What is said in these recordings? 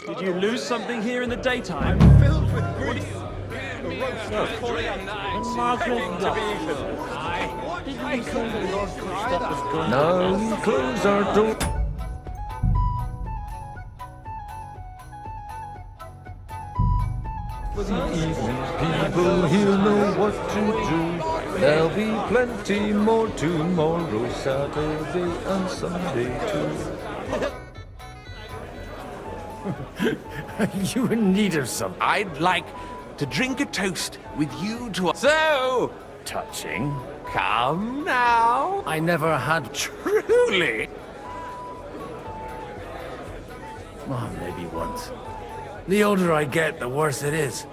Did you lose something here in the daytime? I'm filled with grief. The roast was calling out, begging to be eaten. I couldn't cry that. Now we close our door. People here know what to do. There'll be plenty more tomorrow, Saturday and Sunday too. You in need of some I'd like to drink a toast with you to... So, touching. come now. I never had Truly. Oh, maybe once. The older I get, the worse it is.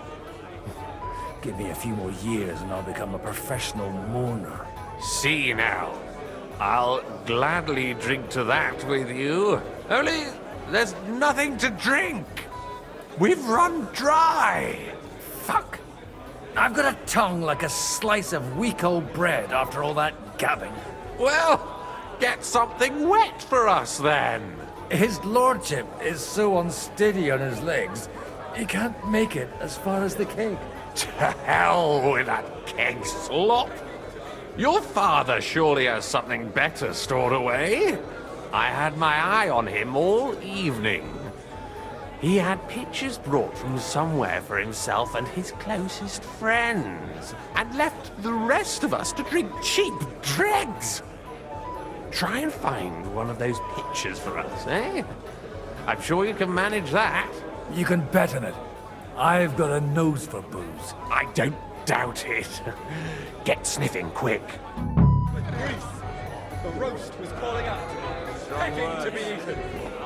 Give me a few more years and I'll become a professional mourner. See now. I'll gladly drink to that with you. Only there's nothing to drink. We've run dry. Fuck! I've got a tongue like a slice of week-old bread after all that gabbing. Well, get something wet for us then. His lordship is so unsteady on his legs, he can't make it as far as the keg. To hell with that keg slop. Your father surely has something better stored away. I had my eye on him all evening. He had pictures brought from somewhere for himself and his closest friends, and left the rest of us to drink cheap dregs. Try and find one of those pictures for us, eh? I'm sure you can manage that. You can bet on it. I've got a nose for booze. I don't doubt it. Get sniffing quick. With grief, the roast was calling out, begging to be eaten.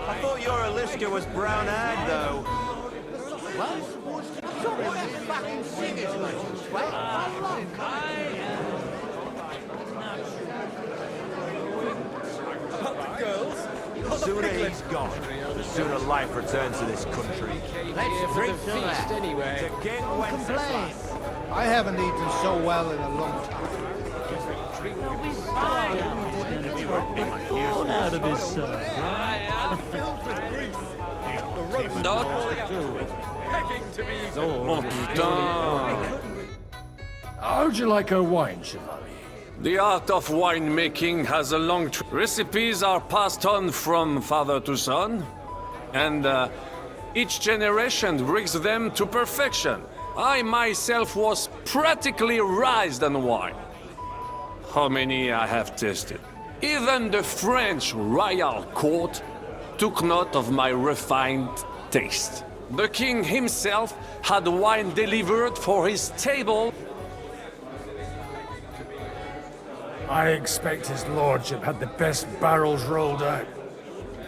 I thought your Alicia was brown-eyed, though. Girls, The sooner he's gone, the sooner life returns to this country. Let's drink to that. anyway. Again, Complain. I haven't eaten so well in a long time. Born out of his son. Filled with grief. The roast was calling out, begging to be eaten. How'd you like our wine, Chevalier? The art of winemaking has a long recipes are passed on from father to son, and each generation brings them to perfection. I myself was practically raised on wine. How many I have tasted. Even the French royal court took note of my refined taste. The king himself had wine delivered for his table. I expect his lordship had the best barrels rolled out.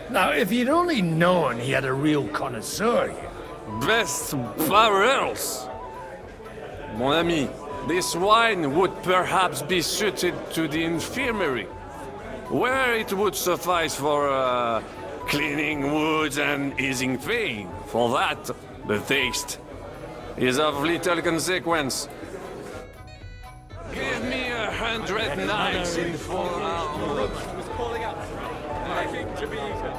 Now, if you'd only known he had a real connoisseur here. Best barrels! Mon ami, this wine would perhaps be suited to the infirmary, where it would suffice for cleaning wounds and easing pain. For that, the taste is of little consequence. Give me 100 nights in 4 The hours. roast was calling out, begging to be eaten.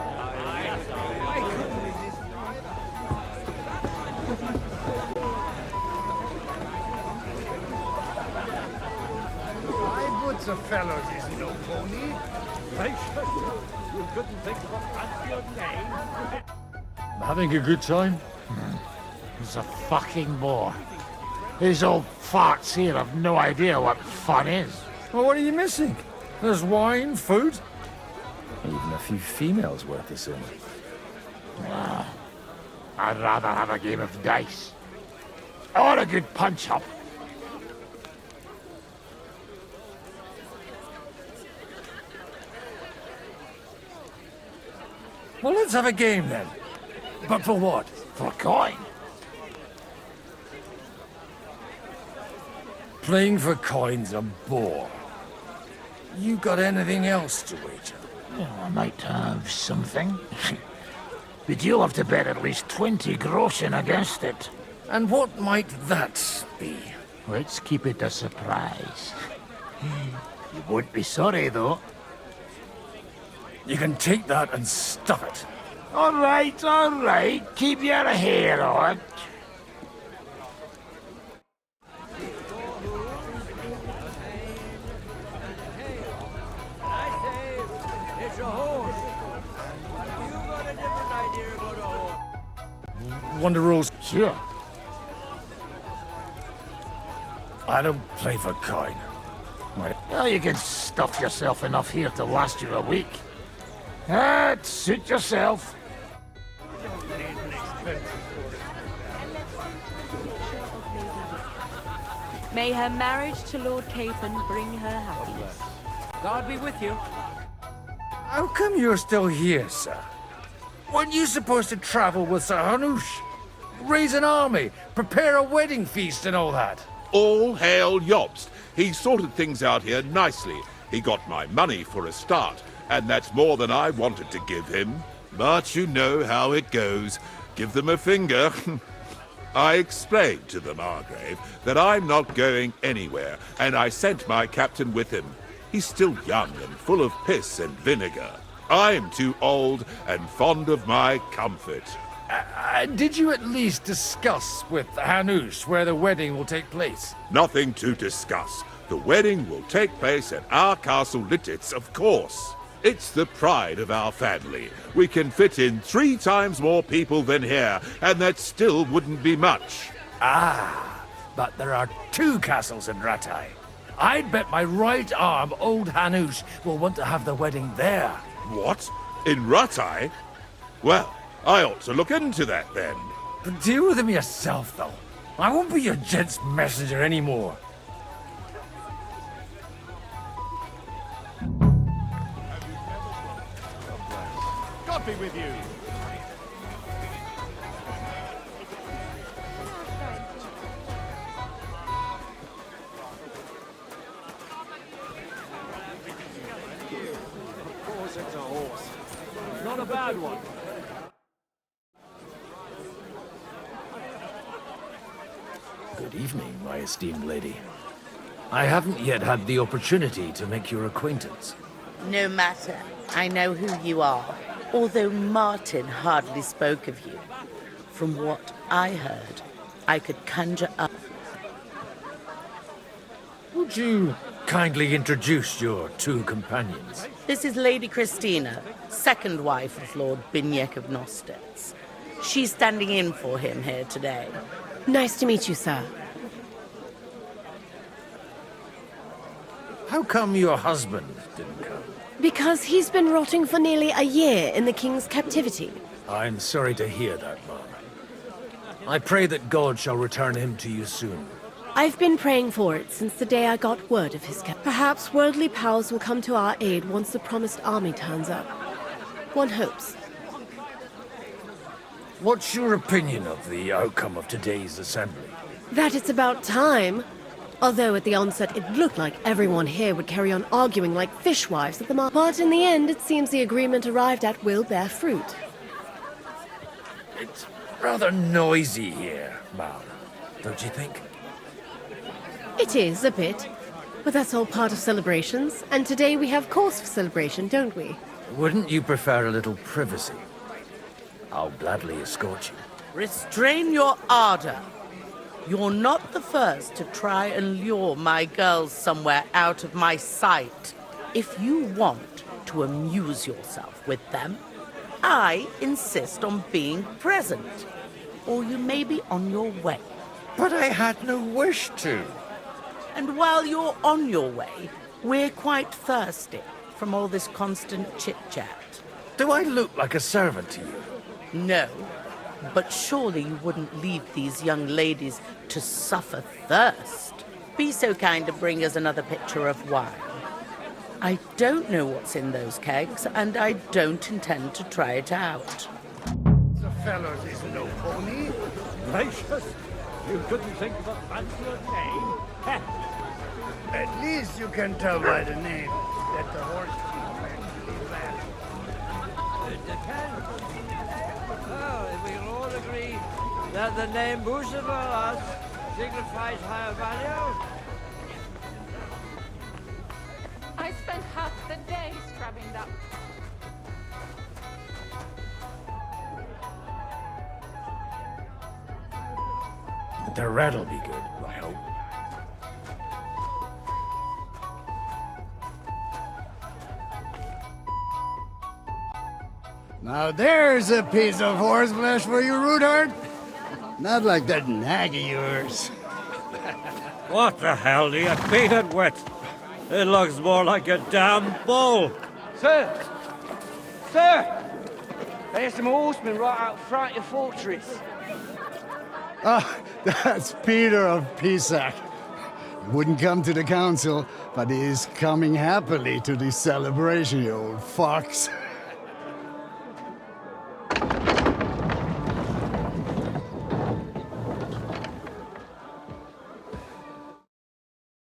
My goods of fellows is no pony. You couldn't think of a fancier name? Having a good time? It's a fucking bore. These old farts here have no idea what fun is. Well, what are you missing? There's wine, food, even a few females worth the sum. I'd rather have a game of dice. Or a good punch-up. Well, let's have a game then. But for what? For coin. Playing for coin's a bore. You got anything else to wager? Well, I might have something. But you'll have to bet at least 20 groschen against it. And what might that be? Let's keep it a surprise. You won't be sorry, though. You can take that and stuff it. All right. Keep your hair on. It's a horse. You got a different idea about a horse. Wonder rules. Sure. I don't play for coin. Well, you can stuff yourself enough here to last you a week. Suit yourself. May her marriage to Lord Capon bring her happiness. God be with you. How come you're still here, sir? Weren't you supposed to travel with Sir Hanush? Raise an army, prepare a wedding feast and all that? All hail Jobst. He sorted things out here nicely. He got my money for a start, and that's more than I wanted to give him. But you know how it goes. Give them a finger. I explained to the Margrave that I'm not going anywhere, and I sent my captain with him. He's still young and full of piss and vinegar. I'm too old and fond of my comfort. Did you at least discuss with Hanush where the wedding will take place? Nothing to discuss. The wedding will take place at our castle Littitz, of course. It's the pride of our family. We can fit in 3 times more people than here, and that still wouldn't be much. Ah, but there are 2 castles in Rattay. I'd bet my right arm old Hanush will want to have the wedding there. What? In Rattay? Well, I ought to look into that then. But deal with him yourself, though. I won't be your gent's messenger anymore. God be with you. Of course it's a horse. Not a bad one. Good evening, my esteemed lady. I haven't yet had the opportunity to make your acquaintance. No matter. I know who you are. Although Martin hardly spoke of you. From what I heard, I could conjure up. Would you kindly introduce your 2 companions? This is Lady Christina, second wife of Lord Binyek of Nostitz. She's standing in for him here today. Nice to meet you, sir. How come your husband didn't come? Because he's been rotting for nearly a year in the king's captivity. I'm sorry to hear that, Mom. I pray that God shall return him to you soon. I've been praying for it since the day I got word of his Perhaps worldly powers will come to our aid once the promised army turns up. One hopes. What's your opinion of the outcome of today's assembly? That it's about time. Although at the onset it looked like everyone here would carry on arguing like fishwives at the market. But in the end, it seems the agreement arrived at will bear fruit. It's rather noisy here, Mom. Don't you think? It is, a bit. But that's all part of celebrations, and today we have cause for celebration, don't we? Wouldn't you prefer a little privacy? I'll gladly escort you. Restrain your ardor. You're not the first to try and lure my girls somewhere out of my sight. If you want to amuse yourself with them, I insist on being present. Or you may be on your way. But I had no wish to. And while you're on your way, we're quite thirsty from all this constant chit-chat. Do I look like a servant to you? No. But surely you wouldn't leave these young ladies to suffer thirst. Be so kind to bring us another pitcher of wine. I don't know what's in those kegs, and I don't intend to try it out. The fellows is no pony. Gracious. You couldn't think of a fancier name? Heh. At least you can tell by the name that the horse is actually bad. It depends. Well, if we all agree that the name Bucephilus signifies higher value. I spent half the day scrubbing them. The red'll be good, I hope. Now there's a piece of horseflesh for you, Rootard. Not like that nag of yours. What the hell do you beat it with? It looks more like a damn bull. Sir! Sir! There's some horsemen right out front of your fortress. Ah, that's Peter of Pisac. He wouldn't come to the council, but he is coming happily to the celebration, you old fox.